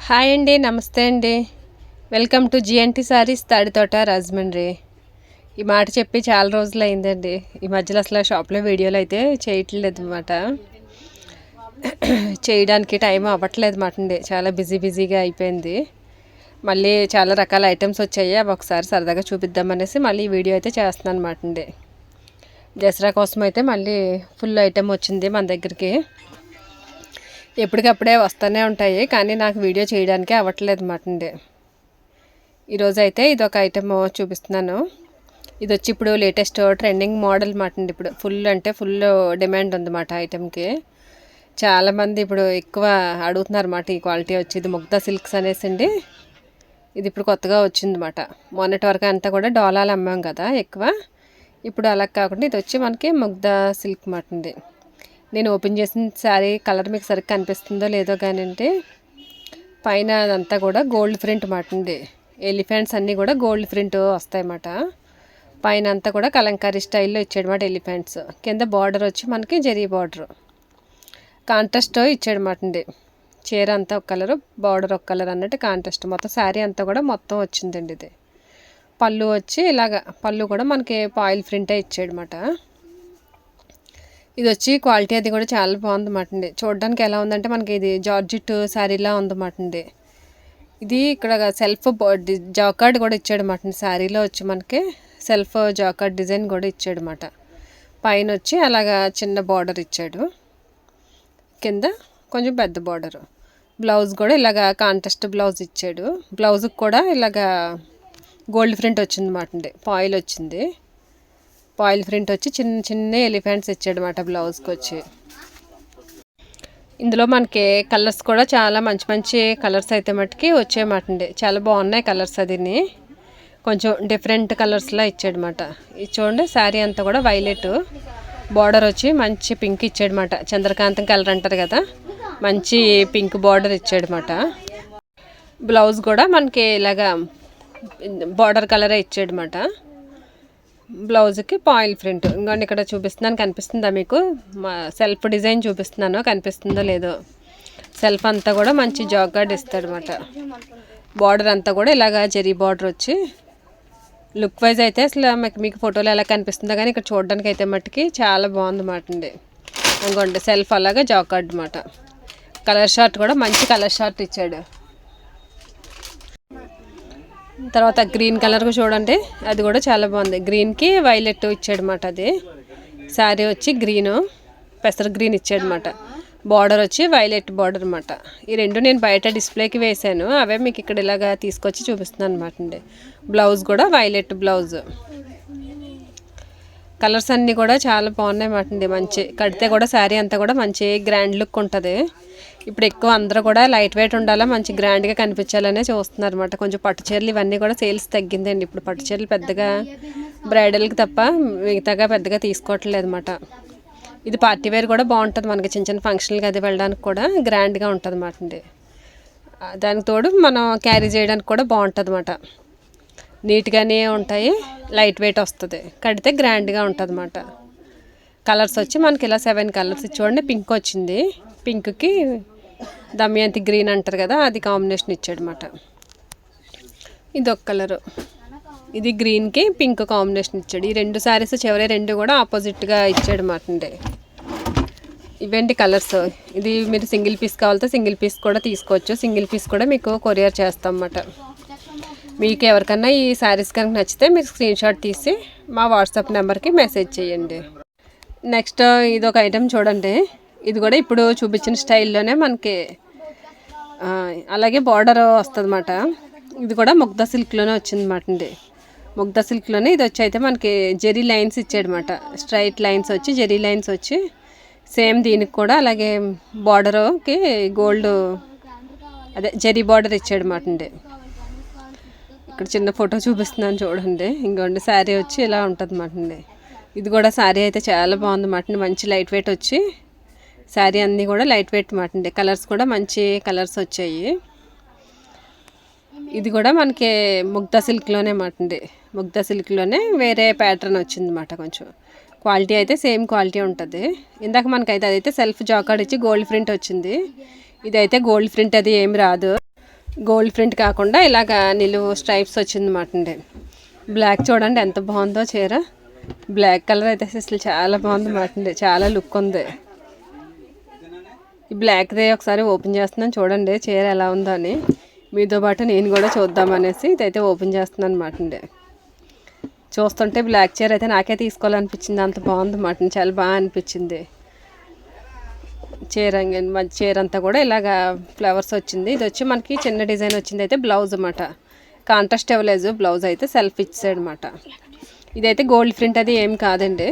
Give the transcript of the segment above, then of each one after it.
Hi అండి, నమస్తే అండి. Welcome to GNT saris Tadithota Rajahmundry. ఈ మాట చెప్పి చాలా రోజులు అయిందండి. ఈ మధ్యలో అసలు షాప్లో వీడియోలు అయితే చేయట్లేదు అన్నమాట. చేయడానికి టైం అవ్వట్లేదు మాట అండి. చాలా బిజీగా అయిపోయింది. మళ్ళీ చాలా రకాల ఐటమ్స్ వచ్చాయి. అవి ఒకసారి సరదాగా చూపిద్దామనేసి మళ్ళీ ఈ వీడియో అయితే చేస్తున్నాను అన్నమాట అండి. దసరా కోసం అయితే మళ్ళీ ఫుల్ ఐటమ్ వచ్చింది మన దగ్గరికి. ఎప్పటికప్పుడే వస్తూనే ఉంటాయి, కానీ నాకు వీడియో చేయడానికి అవ్వట్లేదు అన్నమాట అండి. ఈరోజు అయితే ఇదొక ఐటమ్ చూపిస్తున్నాను. ఇది వచ్చి ఇప్పుడు లేటెస్ట్ ట్రెండింగ్ మోడల్ మాట అండి. ఇప్పుడు ఫుల్ డిమాండ్ ఉందన్నమాట ఐటమ్కి. చాలామంది ఇప్పుడు ఎక్కువ అడుగుతున్నారు అన్నమాట. ఈ క్వాలిటీ వచ్చి ఇది ముగ్ధా సిల్క్స్ అనేసి అండి. ఇది ఇప్పుడు కొత్తగా వచ్చిందన్నమాట. మొన్నటి వరకు అంతా కూడా డోలాలు అమ్మాం కదా ఎక్కువ. ఇప్పుడు అలా కాకుండా ఇది వచ్చి మనకి ముగ్ధా సిల్క్ మాట అండి. నేను ఓపెన్ చేసిన శారీ కలర్ మీకు సరిగ్గా కనిపిస్తుందో లేదో కానీ అంటే పైన అదంతా కూడా గోల్డ్ ప్రింట్ మాట అండి. ఎలిఫెంట్స్ అన్నీ కూడా గోల్డ్ ప్రింట్ వస్తాయన్నమాట. పైన అంతా కూడా కలంకారీ స్టైల్లో ఇచ్చాడన్నమాట ఎలిఫెంట్స్. కింద బార్డర్ వచ్చి మనకి జరీ బార్డర్ కాంట్రాస్ట్ ఇచ్చాడన్నమాట అండి. చీర అంతా ఒక కలరు, బార్డర్ ఒక కలర్ అన్నట్టు కాంట్రాస్ట్. మొత్తం శారీ అంతా కూడా మొత్తం వచ్చిందండి. ఇది పళ్ళు వచ్చి ఇలాగా, పళ్ళు కూడా మనకి పాయిల్ ప్రింటే ఇచ్చాడన్నమాట. ఇది వచ్చి క్వాలిటీ అది కూడా చాలా బాగుందన్నమాట అండి. చూడడానికి ఎలా ఉందంటే మనకి ఇది జార్జిట్ శారీలా ఉందన్నమాట అండి. ఇది ఇక్కడ సెల్ఫ్ జాకార్డ్ కూడా ఇచ్చాడన్నమాట అండి. శారీలో వచ్చి మనకి సెల్ఫ్ జాకార్డ్ డిజైన్ కూడా ఇచ్చాడన్నమాట. పైన వచ్చి అలాగా చిన్న బార్డర్ ఇచ్చాడు, కింద కొంచెం పెద్ద బార్డర్. బ్లౌజ్ కూడా ఇలాగా కాంట్రాస్ట్ బ్లౌజ్ ఇచ్చాడు. బ్లౌజ్కి కూడా ఇలాగా గోల్డ్ ప్రింట్ వచ్చిందన్నమాట అండి. పాయిల్ వచ్చింది. పాయిల్ ప్రింట్ వచ్చి చిన్న ఎలిఫెంట్స్ ఇచ్చాడనమాట బ్లౌజ్కి వచ్చి. ఇందులో మనకి కలర్స్ కూడా చాలా మంచి కలర్స్ అయితే మట్టుకి వచ్చాయన్నమాట అండి. చాలా బాగున్నాయి కలర్స్. అదిని కొంచెం డిఫరెంట్ కలర్స్లా ఇచ్చాడనమాట. ఇది చూడండి, శారీ అంతా కూడా వైలెట్, బార్డర్ వచ్చి మంచి పింక్ ఇచ్చాడనమాట. చంద్రకాంతం కలర్ అంటారు కదా, మంచి పింక్ బార్డర్ ఇచ్చాడనమాట. బ్లౌజ్ కూడా మనకి ఇలాగా బార్డర్ కలరే ఇచ్చాడనమాట. బ్లౌజ్కి పాయిల్ ప్రింట్. ఇంకోండి ఇక్కడ చూపిస్తున్నాను, కనిపిస్తుందా మీకు? సెల్ఫ్ డిజైన్ చూపిస్తున్నాను, కనిపిస్తుందో లేదో. సెల్ఫ్ అంతా కూడా మంచి జాకార్డ్ ఇస్తాడనమాట. బార్డర్ అంతా కూడా ఇలాగా జరీ బార్డర్ వచ్చి లుక్ వైజ్ అయితే అసలు మీకు ఫోటోలో ఎలా కనిపిస్తుందో కానీ ఇక్కడ చూడడానికి అయితే మట్టుకి చాలా బాగుందన్నమాట అండి. ఇంకోండి సెల్ఫ్ అలాగా జాకార్డ్ అనమాట. కలర్ షార్ట్ కూడా మంచి కలర్ షార్ట్ ఇచ్చాడు. తర్వాత గ్రీన్ కలర్ చూడండి, అది కూడా చాలా బాగుంది. గ్రీన్కి వైలెట్ ఇచ్చాడనమాట. అది శారీ వచ్చి గ్రీను, పెసర గ్రీన్ ఇచ్చాడనమాట. బార్డర్ వచ్చి వైలెట్ బార్డర్ అనమాట. ఈ రెండు నేను బయట డిస్ప్లేకి వేసాను, అవే మీకు ఇక్కడ ఇలాగా తీసుకొచ్చి చూపిస్తున్నాను అనమాట అండి. బ్లౌజ్ కూడా వైలెట్ బ్లౌజ్. కలర్స్ అన్నీ కూడా చాలా బాగున్నాయి అన్నమాట అండి. మంచి కడితే కూడా శారీ అంతా కూడా మంచి గ్రాండ్ లుక్ ఉంటుంది. ఇప్పుడు ఎక్కువ అందరూ కూడా లైట్ వెయిట్ ఉండాలా, మంచి గ్రాండ్గా కనిపించాలనే చూస్తున్నారు అనమాట. కొంచెం పట్టు చీరలు ఇవన్నీ కూడా సేల్స్ తగ్గిందండి. ఇప్పుడు పట్టు చీరలు పెద్దగా బ్రైడల్కి తప్ప మిగతాగా పెద్దగా తీసుకోవట్లేదు అనమాట. ఇది పార్టీ వేర్ కూడా బాగుంటుంది మనకి, చిన్న ఫంక్షన్లకి అది వెళ్ళడానికి కూడా గ్రాండ్గా ఉంటుంది అన్నమాట అండి. దానికి తోడు మనం క్యారీ చేయడానికి కూడా బాగుంటుంది అన్నమాట. నీట్గానే ఉంటాయి, లైట్ వెయిట్ వస్తుంది, కడితే గ్రాండ్గా ఉంటుంది అన్నమాట. కలర్స్ వచ్చి మనకి ఇలా 7 కలర్స్ చూడండి. పింక్ వచ్చింది, పింక్కి దమయంతి గ్రీన్ అంటారు కదా, అది కాంబినేషన్ ఇచ్చాడనమాట. ఇది ఒక కలరు, ఇది గ్రీన్కి పింక్ కాంబినేషన్ ఇచ్చాడు. ఈ రెండు శారీస్ చివరి రెండు కూడా ఆపోజిట్గా ఇచ్చాడు అన్నమాట అండి. ఇవేంటి కలర్స్. ఇది మీరు సింగిల్ పీస్ కావాలితే సింగిల్ పీస్ కూడా తీసుకోవచ్చు. సింగిల్ పీస్ కూడా మీకు కొరియర్ చేస్తాం అన్నమాట. మీకు ఎవరికన్నా ఈ శారీస్ కనుక నచ్చితే మీరు స్క్రీన్ షాట్ తీసి మా వాట్సాప్ నెంబర్కి మెసేజ్ చేయండి. నెక్స్ట్ ఇది ఒక ఐటెం చూడండి. ఇది కూడా ఇప్పుడు చూపించిన స్టైల్లోనే మనకి అలాగే బార్డర్ వస్తుంది అన్నమాట. ఇది కూడా ముగ్ధా సిల్క్లోనే వచ్చిందన్నమాట అండి. ముగ్ధా సిల్క్లోనే ఇది వచ్చి అయితే మనకి జెరీ లైన్స్ ఇచ్చాడనమాట. స్ట్రైట్ లైన్స్ వచ్చి జెరీ లైన్స్ వచ్చి సేమ్ దీనికి కూడా అలాగే బార్డర్కి గోల్డ్ అదే జెరీ బార్డర్ ఇచ్చాడనమాట అండి. ఇక్కడ చిన్న ఫోటో చూపిస్తున్నాను చూడండి. ఇంకోండి శారీ వచ్చి ఇలా ఉంటుంది అన్నమాట అండి. ఇది కూడా శారీ అయితే చాలా బాగుంది అన్నమాట అండి. మంచి లైట్ వెయిట్ వచ్చి శారీ అన్నీ కూడా లైట్ వెయిట్ అన్నమాట అండి. కలర్స్ కూడా మంచి కలర్స్ వచ్చాయి. ఇది కూడా మనకి ముగ్ధా సిల్క్లోనే అన్నమాట అండి. ముగ్ధా సిల్క్లోనే వేరే ప్యాటర్న్ వచ్చింది అన్నమాట. కొంచెం క్వాలిటీ అయితే సేమ్ క్వాలిటీ ఉంటుంది. ఇందాక మనకైతే అదైతే సెల్ఫ్ జాకార్డ్ ఇచ్చి గోల్డ్ ప్రింట్ వచ్చింది. ఇదైతే గోల్డ్ ప్రింట్ అది ఏమి రాదు. గోల్డ్ ప్రింట్ కాకుండా ఇలాగ నిలువు స్ట్రైప్స్ వచ్చిందన్నమాట అండి. బ్లాక్ చూడండి ఎంత బాగుందో చీర. బ్లాక్ కలర్ అయితే అసలు చాలా బాగుంది అన్నమాట అండి. చాలా లుక్ ఉంది. ఈ బ్లాక్దే ఒకసారి ఓపెన్ చేస్తున్నాను చూడండి చీర ఎలా ఉందో అని. మీతో పాటు నేను కూడా చూద్దామనేసి ఇదైతే ఓపెన్ చేస్తున్నాను అన్నమాట అండి. చూస్తుంటే బ్లాక్ చీర అయితే నాకే తీసుకోవాలనిపించింది, అంత బాగుంది అన్నమాట. చాలా బాగా అనిపించింది చీర. చీర అంతా కూడా ఇలాగ ఫ్లవర్స్ వచ్చింది. ఇది వచ్చి మనకి చిన్న డిజైన్ వచ్చింది. అయితే బ్లౌజ్ అన్నమాట, కాంట్రాస్ట్ ఇవ్వలేదు. బ్లౌజ్ అయితే సెల్ఫ్ ఇచ్చాడు అన్నమాట. ఇదైతే గోల్డ్ ప్రింట్ అది ఏం కాదండి,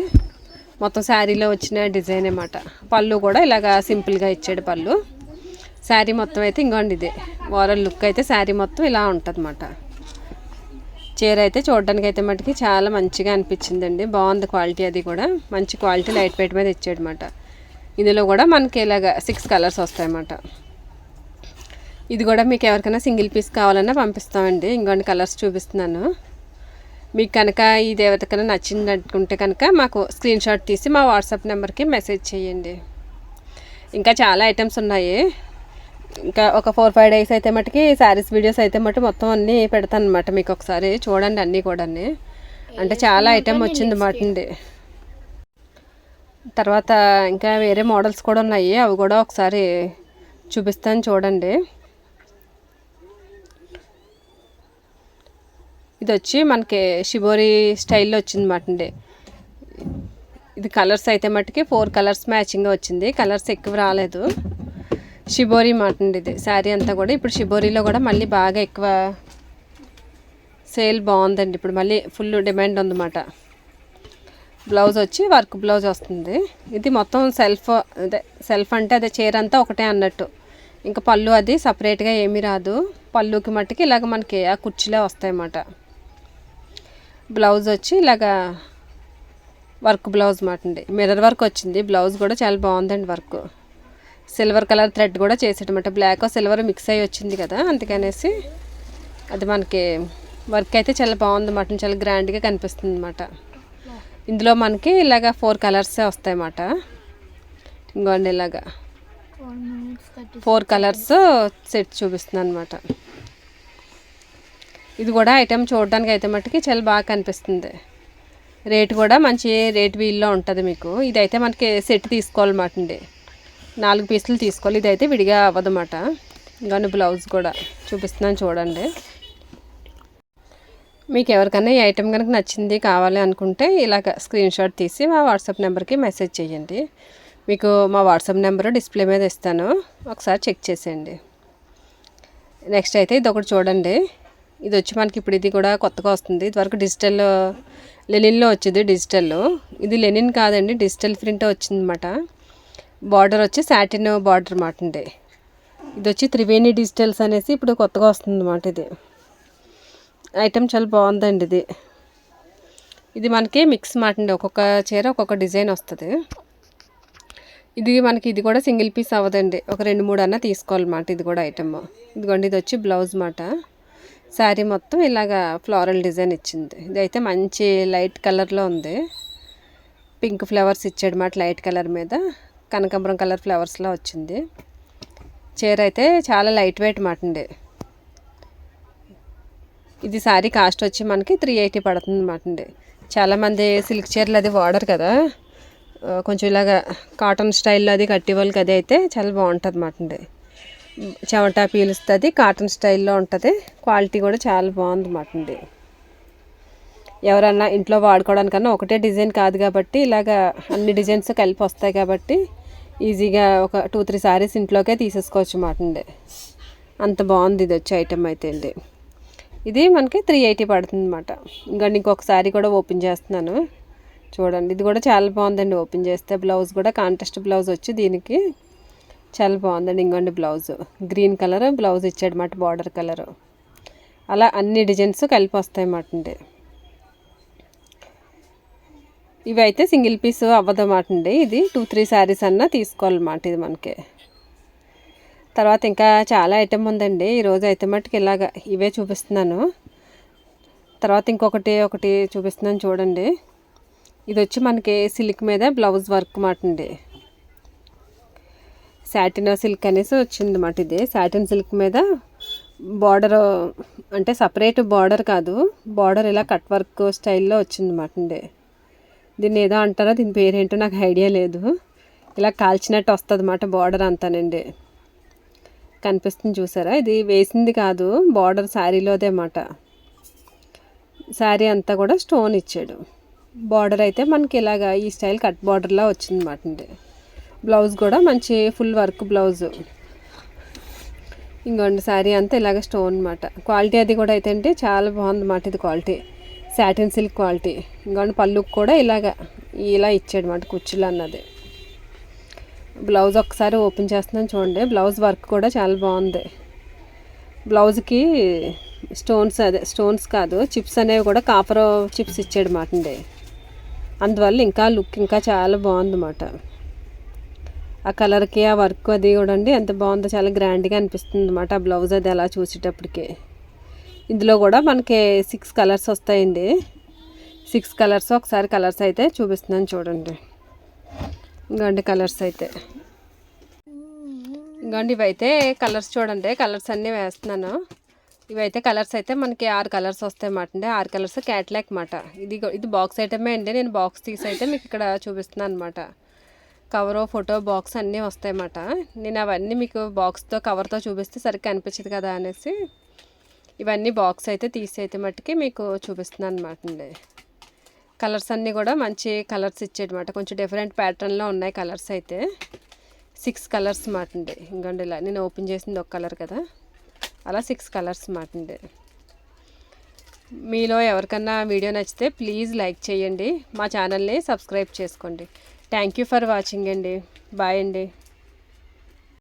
మొత్తం శారీలో వచ్చిన డిజైన్ అన్నమాట. పళ్ళు కూడా ఇలాగ సింపుల్గా ఇచ్చాడు పళ్ళు. శారీ మొత్తం అయితే ఇంకోండి ఇదే ఓవరాల్ లుక్ అయితే శారీ మొత్తం ఇలా ఉంటుంది అన్నమాట. చీర అయితే చూడడానికి అయితే మటుకి చాలా మంచిగా అనిపించిందండి. బాగుంది క్వాలిటీ, అది కూడా మంచి క్వాలిటీ లైట్ వెయిట్ మీద ఇచ్చాడు అన్నమాట. ఇందులో కూడా మనకి ఇలాగ 6 కలర్స్ వస్తాయన్నమాట. ఇది కూడా మీకు ఎవరికైనా సింగిల్ పీస్ కావాలన్నా పంపిస్తామండి. ఇంకొన్ని కలర్స్ చూపిస్తున్నాను. మీకు కనుక ఇది ఎవరికైనా నచ్చింది అనుకుంటే కనుక మాకు స్క్రీన్ షాట్ తీసి మా వాట్సాప్ నెంబర్కి మెసేజ్ చేయండి. ఇంకా చాలా ఐటమ్స్ ఉన్నాయి. ఇంకా ఒక 4-5 డేస్ అయితే మటుకి శారీస్ వీడియోస్ అయితే మటు మొత్తం అన్నీ పెడతాను అనమాట. మీకు ఒకసారి చూడండి అన్నీ కూడా. అంటే చాలా ఐటమ్ వచ్చింది అన్నమాట అండి. తర్వాత ఇంకా వేరే మోడల్స్ కూడా ఉన్నాయి, అవి కూడా ఒకసారి చూపిస్తాను చూడండి. ఇది వచ్చి మనకి షిబోరి స్టైల్లో వచ్చింది అన్నమాట అండి. ఇది కలర్స్ అయితే మట్టుకి 4 కలర్స్ మ్యాచింగ్గా వచ్చింది. కలర్స్ ఎక్కువ రాలేదు. షిబోరి మాట అండి ఇది శారీ అంతా కూడా. ఇప్పుడు షిబోరిలో కూడా మళ్ళీ బాగా ఎక్కువ సేల్ బాగుందండి. ఇప్పుడు మళ్ళీ ఫుల్ డిమాండ్ ఉందన్నమాట. బ్లౌజ్ వచ్చి వర్క్ బ్లౌజ్ వస్తుంది. ఇది మొత్తం సెల్ఫ్ అంటే అదే చీర అంతా ఒకటే అన్నట్టు. ఇంకా పళ్ళు అది సపరేట్గా ఏమీ రాదు. పళ్ళుకి మట్టుకి ఇలాగ మనకి ఆ కుర్చీలే వస్తాయన్నమాట. బ్లౌజ్ వచ్చి ఇలాగా వర్క్ బ్లౌజ్ మాట అండి. మిర్రర్ వర్క్ వచ్చింది. బ్లౌజ్ కూడా చాలా బాగుందండి. వర్క్ సిల్వర్ కలర్ థ్రెడ్ కూడా చేసేటమాట. బ్లాక్ సిల్వర్ మిక్స్ అయ్యి వచ్చింది కదా, అందుకనేసి అది మనకి వర్క్ అయితే చాలా బాగుంది అన్నమాట. చాలా గ్రాండ్గా కనిపిస్తుంది అన్నమాట. ఇందులో మనకి ఇలాగ 4 కలర్సే వస్తాయన్నమాట. ఇంకోండి ఇలాగా 4 కలర్స్ సెట్ చూపిస్తున్నాను అనమాట. ఇది కూడా ఐటెం చూడడానికి అయితే మట్టుకి చాలా బాగా కనిపిస్తుంది. రేట్ కూడా మంచి రేట్ వీల్లో ఉంటుంది మీకు. ఇదైతే మనకి సెట్ తీసుకోవాలన్నమాట అండి. 4 పీసులు తీసుకోవాలి. ఇదైతే విడిగా అవ్వదన్నమాట. ఇంకా బ్లౌజ్ కూడా చూపిస్తున్నాను చూడండి. మీకు ఎవరికైనా ఈ ఐటెం కనుక నచ్చింది కావాలి అనుకుంటే ఇలాగ స్క్రీన్ షాట్ తీసి మా వాట్సాప్ నెంబర్కి మెసేజ్ చేయండి. మీకు మా వాట్సాప్ నెంబర్ డిస్ప్లే మీద ఇస్తాను, ఒకసారి చెక్ చేసేయండి. నెక్స్ట్ అయితే ఇది ఒకటి చూడండి. ఇది వచ్చి మనకి ఇప్పుడు ఇది కూడా కొత్తగా వస్తుంది. ఇదివరకు డిజిటల్ లెనిన్లో వచ్చింది. డిజిటల్ ఇది లెనిన్ కాదండి, డిజిటల్ ప్రింట్ వచ్చిందన్నమాట. బార్డర్ వచ్చి సాటిన్ బార్డర్ మాట అండి. ఇది వచ్చి త్రివేణి డిజిటల్స్ అనేసి ఇప్పుడు కొత్తగా వస్తుంది అన్నమాట. ఇది ఐటెం చాలా బాగుందండి. ఇది మనకి మిక్స్ మాట అండి. ఒక్కొక్క చీర ఒక్కొక్క డిజైన్ వస్తుంది. ఇది కూడా సింగిల్ పీస్ అవ్వదండి, ఒక 2-3 అన్న తీసుకోవాలన్నమాట. ఇది కూడా ఐటమ్ ఇదిగోండి. ఇది వచ్చి బ్లౌజ్ మాట. శారీ మొత్తం ఇలాగా ఫ్లోరల్ డిజైన్ ఇచ్చింది. ఇదైతే మంచి లైట్ కలర్లో ఉంది. పింక్ ఫ్లవర్స్ ఇచ్చాడు మాట లైట్ కలర్ మీద. కనకాంబరం కలర్ ఫ్లవర్స్లో వచ్చింది. చీర అయితే చాలా లైట్ వెయిట్ మాట అండి. ఇది శారీ కాస్ట్ వచ్చి మనకి 380 పడుతుంది అన్నమాట అండి. చాలామంది సిల్క్ చీరలు అది వాడరు కదా, కొంచెం ఇలాగ కాటన్ స్టైల్లో అది కట్టి వాళ్ళకి అది అయితే చాలా బాగుంటుంది అన్నమాట అండి. చెమట పీలుస్తుంది, కాటన్ స్టైల్లో ఉంటుంది. క్వాలిటీ కూడా చాలా బాగుంది అన్నమాట అండి. ఎవరన్నా ఇంట్లో వాడుకోవడానికన్నా ఒకటే డిజైన్ కాదు కాబట్టి ఇలాగ అన్ని డిజైన్స్ కలిపి వస్తాయి కాబట్టి ఈజీగా ఒక 2-3 సారీస్ ఇంట్లోకే తీసేసుకోవచ్చు అన్నమాట అండి. అంత బాగుంది ఇది వచ్చే ఐటమ్ అయితే అండి. ఇది మనకి 380 పడుతుంది అన్నమాట. ఇంకా ఇంకొక సారీ కూడా ఓపెన్ చేస్తున్నాను చూడండి. ఇది కూడా చాలా బాగుందండి. ఓపెన్ చేస్తే బ్లౌజ్ కూడా కాంట్రాస్ట్ బ్లౌజ్ వచ్చి దీనికి చాలా బాగుందండి. ఇంకోండి బ్లౌజ్ గ్రీన్ కలర్ బ్లౌజ్ ఇచ్చాడు మాట, బార్డర్ కలరు. అలా అన్ని డిజైన్స్ కలిపి వస్తాయి అన్నమాట అండి. ఇవి అయితే సింగిల్ పీస్ అవ్వదన్నమాట అండి. ఇది 2-3 శారీస్ అన్నా తీసుకోవాలన్నమాట ఇది మనకి. తర్వాత ఇంకా చాలా ఐటమ్ ఉందండి. ఈరోజు అయితే మట్టుకు ఇలాగ ఇవే చూపిస్తున్నాను. తర్వాత ఒకటి చూపిస్తున్నాను చూడండి. ఇది వచ్చి మనకి సిల్క్ మీద బ్లౌజ్ వర్క్ మాట అండి. సాటిన్ సిల్క్ అనేసి వచ్చింది అన్నమాట. ఇది సాటిన్ సిల్క్ మీద బార్డర్ అంటే సపరేట్ బార్డర్ కాదు, బార్డర్ ఇలా కట్ వర్క్ స్టైల్లో వచ్చిందన్నమాట అండి. దీన్ని ఏదో అంటారో, దీని పేరేంటో నాకు ఐడియా లేదు. ఇలా కాల్చినట్టు వస్తుంది అన్నమాట బార్డర్ అంతానండి. కనిపిస్తుంది చూసారా, ఇది వేసింది కాదు, బార్డర్ శారీలోదే అన్నమాట. శారీ అంతా కూడా స్టోన్ ఇచ్చాడు. బార్డర్ అయితే మనకి ఇలాగా ఈ స్టైల్ కట్ బార్డర్లా వచ్చిందన్నమాట అండి. బ్లౌజ్ కూడా మంచి ఫుల్ వర్క్ బ్లౌజు. ఇంకోండి శారీ అంతా ఇలాగ స్టోన్ అనమాట. క్వాలిటీ అది కూడా అయితే అంటే చాలా బాగుందన్నమాట. ఇది క్వాలిటీ సాటిన్ సిల్క్ క్వాలిటీ. ఇంకోండి పళ్ళుకి కూడా ఇలా ఇచ్చాడు అన్నమాట, కుచ్చులు అన్నది. బ్లౌజ్ ఒకసారి ఓపెన్ చేస్తున్నాను చూడండి. బ్లౌజ్ వర్క్ కూడా చాలా బాగుంది. బ్లౌజ్కి స్టోన్స్ కాదు, చిప్స్ అనేవి కూడా కాపర్ చిప్స్ ఇచ్చాడు అన్నమాట అండి. అందువల్ల ఇంకా లుక్ ఇంకా చాలా బాగుందన్నమాట. ఆ కలర్కి ఆ వర్క్ అది కూడా అండి ఎంత బాగుందో, చాలా గ్రాండ్గా అనిపిస్తుంది అన్నమాట ఆ బ్లౌజ్ అది అలా చూసేటప్పటికి. ఇందులో కూడా మనకి 6 కలర్స్ వస్తాయండి. 6 కలర్స్ ఒకసారి కలర్స్ అయితే చూపిస్తున్నాను చూడండి. ఇంకోండి కలర్స్ అయితే, ఇంకోండి ఇవైతే కలర్స్ చూడండి. కలర్స్ అన్నీ వేస్తున్నాను. ఇవైతే కలర్స్ అయితే మనకి 6 కలర్స్ వస్తాయి అన్నమాట అండి. 6 కలర్స్ క్యాట్లాగ్ అన్నమాట. ఇది బాక్స్ ఐటమే అండి. నేను బాక్స్ తీసి అయితే మీకు ఇక్కడ చూపిస్తున్నాను అనమాట. కవరు, ఫోటో, బాక్స్ అన్నీ వస్తాయన్నమాట. నేను అవన్నీ మీకు బాక్స్తో కవర్తో చూపిస్తే సరిగ్గా అనిపించదు కదా అనేసి ఇవన్నీ బాక్స్ అయితే తీసి అయితే మట్టుకి మీకు చూపిస్తున్నాను అనమాట అండి. కలర్స్ అన్నీ కూడా మంచి కలర్స్ ఇచ్చేటమాట. కొంచెం డిఫరెంట్ ప్యాటర్న్లో ఉన్నాయి కలర్స్ అయితే. 6 కలర్స్ మాట అండి. ఇంకండి ఇలా నేను ఓపెన్ చేసింది ఒక కలర్ కదా, అలా 6 కలర్స్ మాట అండి. మీలో ఎవరికన్నా వీడియో నచ్చితే ప్లీజ్ లైక్ చేయండి, మా ఛానల్ని సబ్స్క్రైబ్ చేసుకోండి. థ్యాంక్ యూ ఫర్ వాచింగ్ అండి. బాయ్ అండి.